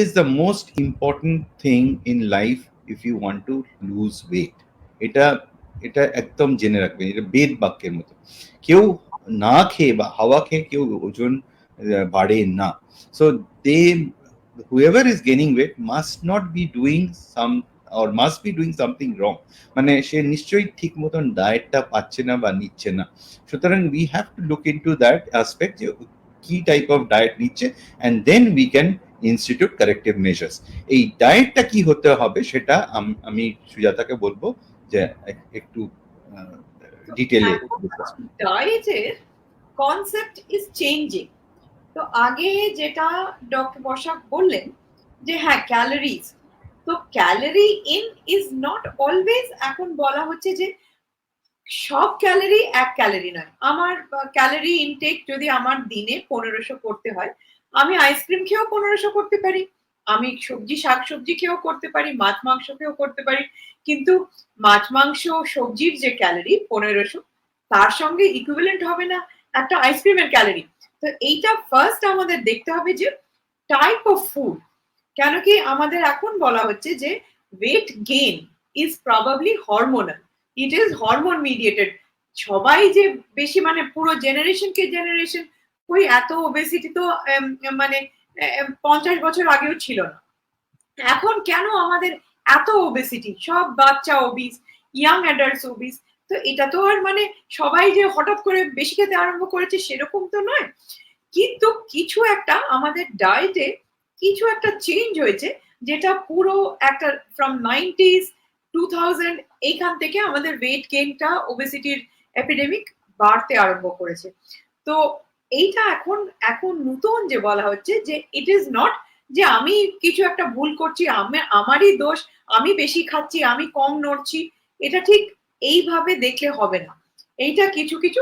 is the most important thing in life if you want to lose weight. এটা এটা একদম জেনে রাখবেন, এটা বেদ বাক্যের মতো। কেউ না খেয়ে বা হাওয়া খেয়ে কেউ ওজন বাড়ে না। So they whoever is gaining weight must not be doing some or must be doing something wrong, মানে সে নিশ্চয়ই ঠিক মতন ডায়েটটা পাচ্ছে না বা নিচ্ছে না। সুতরাং we have to look into that aspect, যে কি টাইপ অফ ডায়েট নিচ্ছে, and then we can institute corrective measures. এই ডায়েটটা কি হতে হবে সেটা আমি সুজাতাকে বলবো যে একটু ডিটেইলে ডিসকাস করতে। ডায়েটের কনসেপ্ট ইজ চেঞ্জিং। তো আগে যেটা ডক্টর বসাক বললেন যে হ্যাঁ ক্যালোরিজ, তো calorie in is not always, এখন বলা হচ্ছে যে সব ক্যালোরি এক ক্যালোরি নয়। আমার ক্যালোরি ইনটেক যদি আমার দিনে 1500 করতে হয়, আমি আইসক্রিম খেয়েও 1500 করতে পারি, আমি সবজি শাকসবজি খেয়েও করতে পারি, মাছ মাংস খেয়েও করতে পারি, কিন্তু মাছ মাংস সবজির যে ক্যালোরি 1500, তার সঙ্গে ইকুইভ্যালেন্ট হবে না একটা আইসক্রিমের ক্যালোরি। তো এইটা ফার্স্ট আমাদের দেখতে হবে যে টাইপ অফ ফুড। কেন কি আমাদের এখন বলা হচ্ছে যে weight gain is probably hormonal, it is hormone mediated. সবাই যে বেশি মানে পুরো জেনারেশনকে জেনারেশন, ওই এত ওবেসিটি তো মানে 50 বছর আগেও ছিল না। এখন কেন আমাদের এত ওবেসিটি, সব বাচ্চা ওবিস, ইয়াং অ্যাডাল্টস ওবিস। তো এটা তো আর মানে সবাই যে হঠাৎ করে বেশি খেতে আরম্ভ করেছে সেরকম তো নয়, কিন্তু কিছু একটা আমাদের ডায়েটে কিছু একটা চেঞ্জ হয়েছে, যেটা পুরো একটা ফ্রম 90s 2000 এইখান থেকে আমাদের ওয়েট গেইনটা, ওবেসিটির এপিডেমিক বাড়তে আরম্ভ করেছে। তো এইটা এখন এখন নতুন যে বলা হচ্ছে যে ইট ইজ নট যে আমি কিছু একটা ভুল করছি, আমারই দোষ, আমি বেশি খাচ্ছি, আমি কম নড়ছি, এটা ঠিক এইভাবে দেখলে হবে না। এইটা কিছু কিছু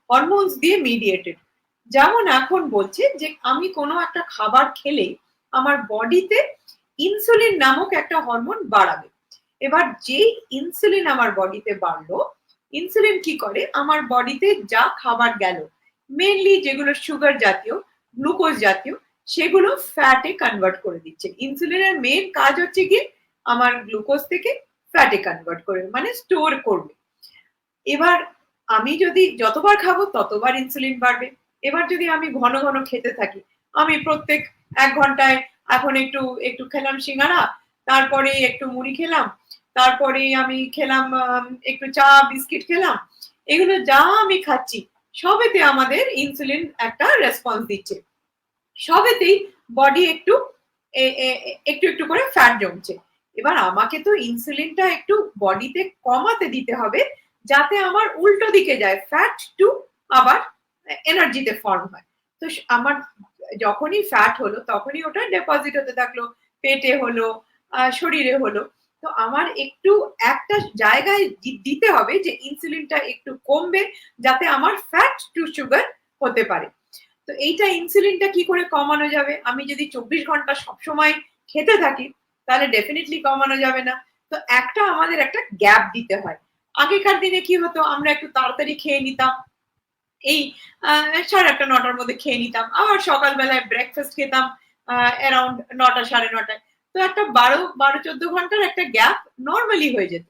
হরমোনস দিয়ে মিডিয়েটেড। যেমন এখন বলছে যে আমি কোনো একটা খাবার খেলে আমার বডিতে ইনসুলিন নামক একটা হরমোন বাড়াবে। এবার যেই ইনসুলিন আমার বডিতে বাড়লো, ইনসুলিন কি করে, আমার বডিতে যা খাবার গেল, মেনলি যেগুলো সুগার জাতীয়, গ্লুকোজ জাতীয়, সেগুলো ফ্যাটে কনভার্ট করে দিচ্ছে। ইনসুলিনের মেন কাজ হচ্ছে কি আমার গ্লুকোজ থেকে ফ্যাটে কনভার্ট করে, মানে স্টোর করবে। এবার আমি যদি যতবার খাবো ততবার ইনসুলিন বাড়বে। এবার যদি আমি ঘন ঘন খেতে থাকি, আমি প্রত্যেক 1 ঘন্টায় এখন একটু একটু খেলাম সিঙ্গারা, তারপরে একটু মুড়ি খেলাম, তারপরে আমি খেলাম একটু চা বিস্কিট খেলাম, এগুলো যা আমি খাচ্ছি সবেতে আমাদের ইনসুলিন একটা রেসপন্স দিচ্ছে, সবেতেই বডি একটু একটু একটু করে ফ্যাট জমছে। এবার আমাকে তো ইনসুলিনটা একটু বডিতে কমাতে দিতে হবে, যাতে আমার উল্টো দিকে যায়, ফ্যাট টু আবার এনার্জিতে ফর্ম হয়। তো আমার যখনই ফ্যাট হলো তখনই ওটা ডিপোজিট হতে থাকলো, পেটে হলো, শরীরে হলো। তো আমার একটু একটা জায়গায় দিতে হবে যে ইনসুলিনটা একটু কমবে, যাতে আমার ফ্যাট টু সুগার হতে পারে। তো এইটা ইনসুলিনটা কি করে কমানো যাবে? আমি যদি 24 ঘন্টা সবসময় খেতে থাকি তাহলে ডেফিনেটলি কমানো যাবে না। তো আমাদের একটা গ্যাপ দিতে হয়। আগেকার দিনে কি হতো, আমরা একটু তাড়াতাড়ি খেয়ে নিতাম, এই 8:30 9টার মধ্যে খেয়ে নিতাম, আবার সকালবেলায় ব্রেকফাস্ট খেতাম অ্যারাউন্ড 9টা 9:30টায়। তো একটা 12-14 ঘন্টার একটা গ্যাপ নর্মালি হয়ে যেত।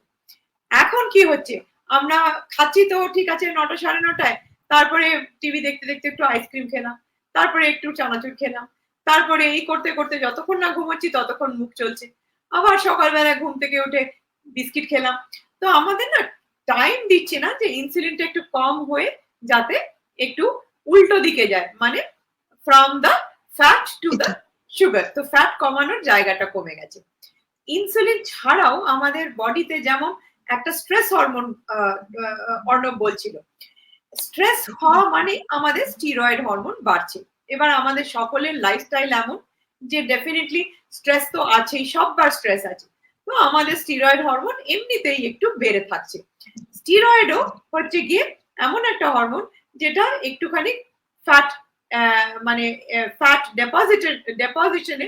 এখন কি হচ্ছে, আমরা খাচ্ছি তো ঠিক আছে 9টা 9:30টায়, তারপরে টিভি দেখতে দেখতে একটু আইসক্রিম খেলাম, তারপরে একটু চানাচুর খেলাম, তারপরে এই করতে করতে যতক্ষণ না ঘুমোচ্ছি ততক্ষণ মুখ চলছে, আবার সকালবেলা ঘুম থেকে উঠে বিস্কিট খেলাম। তো আমাদের না টাইম দিচ্ছে না যে ইনসুলিনটা একটু কম হয়ে যাতে একটু উল্টো দিকে যায়, মানে from the fat to the sugar. তো ফ্যাট কমানোর জায়গাটা কমে গেছে। ইনসুলিন ছাড়াও আমাদের বডিতে যেমন একটা স্ট্রেস হরমোন অর্ণব বলছিল, স্ট্রেস হওয়া মানে আমাদের স্টিরয়েড হরমোন বাড়ছে। এবার আমাদের সকলের লাইফস্টাইল এমন যে ডেফিনেটলি স্ট্রেস তো আছেই, সববার স্ট্রেস আছে, তো আমাদের স্টিরয়েড হরমোন এমনিতেই একটু বেড়ে থাকছে। স্টিরয়েডও হচ্ছে গিয়ে এমন একটা হরমোন যেটা একটুখানি ফ্যাট মানে ফ্যাট ডেপোজিশনে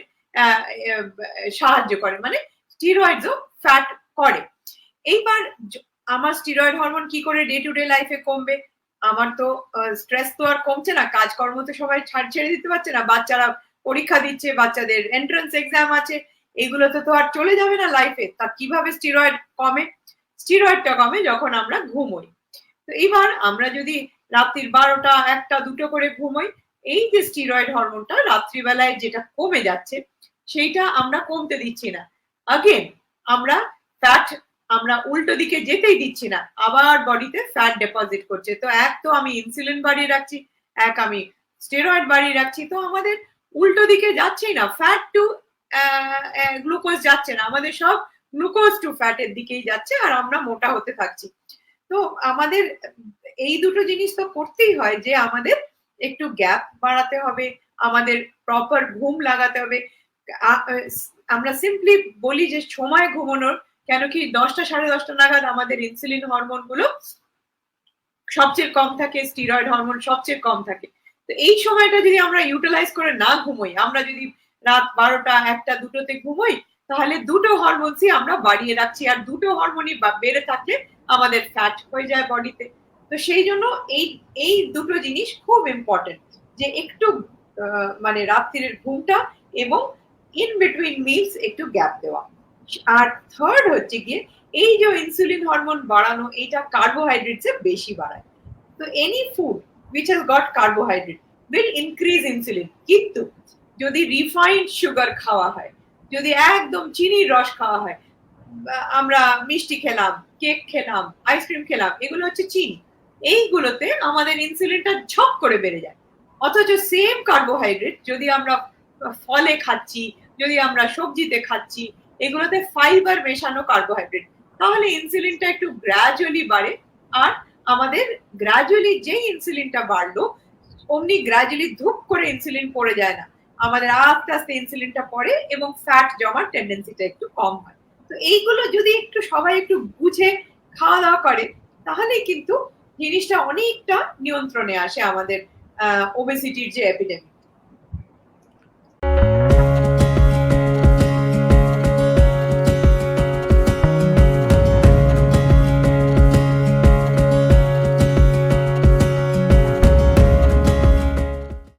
সাহায্য করে, মানে স্টিরয়েডও ফ্যাট করে। এইবার আমার স্টিরয়েড হরমোন কি করে ডে টু ডে লাইফে কমবে? আমার তো স্ট্রেস তো আর কমছে না, কাজকর্ম তো সবাই ছেড়ে দিতে পারছে না, বাচ্চারা পরীক্ষা দিচ্ছে, বাচ্চাদের এন্ট্রান্স এক্সাম আছে, এগুলোতে তো আর চলে যাবে না লাইফে। তা কিভাবে স্টেরয়েড কমে? স্টেরয়েডটা কমে যখন আমরা ঘুমোই। তো এবার আমরা যদি রাত্রির 12টা 1টা 2টো করে ঘুমোই, এই যে স্টেরয়েড হরমোনটা রাত্রিবেলায় যেটা কমে যাচ্ছে সেইটা আমরা কমতে দিচ্ছি না। আগেন আমরা ফ্যাট আমরা উল্টো দিকে যেতেই দিচ্ছি না, আবার বডিতে ফ্যাট ডিপোজিট করছে। তো এক তো আমি ইনসুলিন বাড়িয়ে রাখছি, এক আমি স্টেরয়েড বাড়িয়ে রাখছি, তো আমাদের উল্টো দিকে যাচ্ছেই না, ফ্যাট টু গ্লুকোজ যাচ্ছে না, আমাদের সব গ্লুকোজ টু ফ্যাটের দিকেই যাচ্ছে আর আমরা মোটা হতে থাকছি। তো আমাদের এই দুটো জিনিস তো করতেই হয়, যে আমাদের একটু গ্যাপ বাড়াতে হবে, আমাদের প্রপার ঘুম লাগাতে হবে। আমরা সিম্পলি বলি যে সময় ঘুমানোর, কেন কি 10টা 10:30 নাগাদ আমাদের ইনসুলিন হরমোন গুলো সবচেয়ে কম থাকে, স্টেরয়েড হরমোন সবচেয়ে কম থাকে। তো এই সময়টা যদি আমরা ইউটিলাইজ করে না ঘুমোই, আমরা যদি রাত 12টা 1টা 2টোতে ঘুমোই, তাহলে দুটো হরমোনসই আমরা বাড়িয়ে রাখছি, আর দুটো হরমোনই বেড়ে থাকলে আমাদের ফ্যাট হয়ে যায় বডিতে। তো সেই জন্য এই দুটো জিনিস খুব ইম্পর্টেন্ট, যে একটু মানে রাত্রির ঘুমটা এবং ইন বিটুইন মিলস একটু গ্যাপ দেওয়া। আর থার্ড হচ্ছে গিয়ে এই যে ইনসুলিন হরমোন বাড়ানো, এটা কার্বোহাইড্রেটস এ বেশি বাড়ায়। তো any food which has got carbohydrate will increase insulin, কিন্তু যদি রিফাইন্ড সুগার খাওয়া হয়, যদি একদম চিনির রস খাওয়া হয়, আমরা মিষ্টি খেলাম, কেক খেলাম, আইসক্রিম খেলাম, এগুলো হচ্ছে চিনি, এইগুলোতে আমাদের ইনসুলিনটা ঝপ করে বেড়ে যায়। অথচ সেম কার্বোহাইড্রেট যদি আমরা ফলে খাচ্ছি, যদি আমরা সবজিতে খাচ্ছি, এগুলোতে ফাইবার মেশানো কার্বোহাইড্রেট, তাহলে ইনসুলিনটা একটু গ্র্যাজুয়ালি বাড়ে। আর আমাদের গ্র্যাজুয়ালি যে ইনসুলিনটা বাড়লো, অমনি গ্র্যাজুয়ালি ধূপ করে ইনসুলিন পড়ে যায় না, আমাদের আস্তে আস্তে ইনসুলিনটা পড়ে এবং ফ্যাট জমার টেন্ডেন্সিটা একটু কম হয়। তো এইগুলো যদি একটু সবাই একটু বুঝে খাওয়া দাওয়া করে, তাহলে কিন্তু জিনিসটা অনেকটা নিয়ন্ত্রণে আসে আমাদের ওবেসিটির যে এপিডেমিক।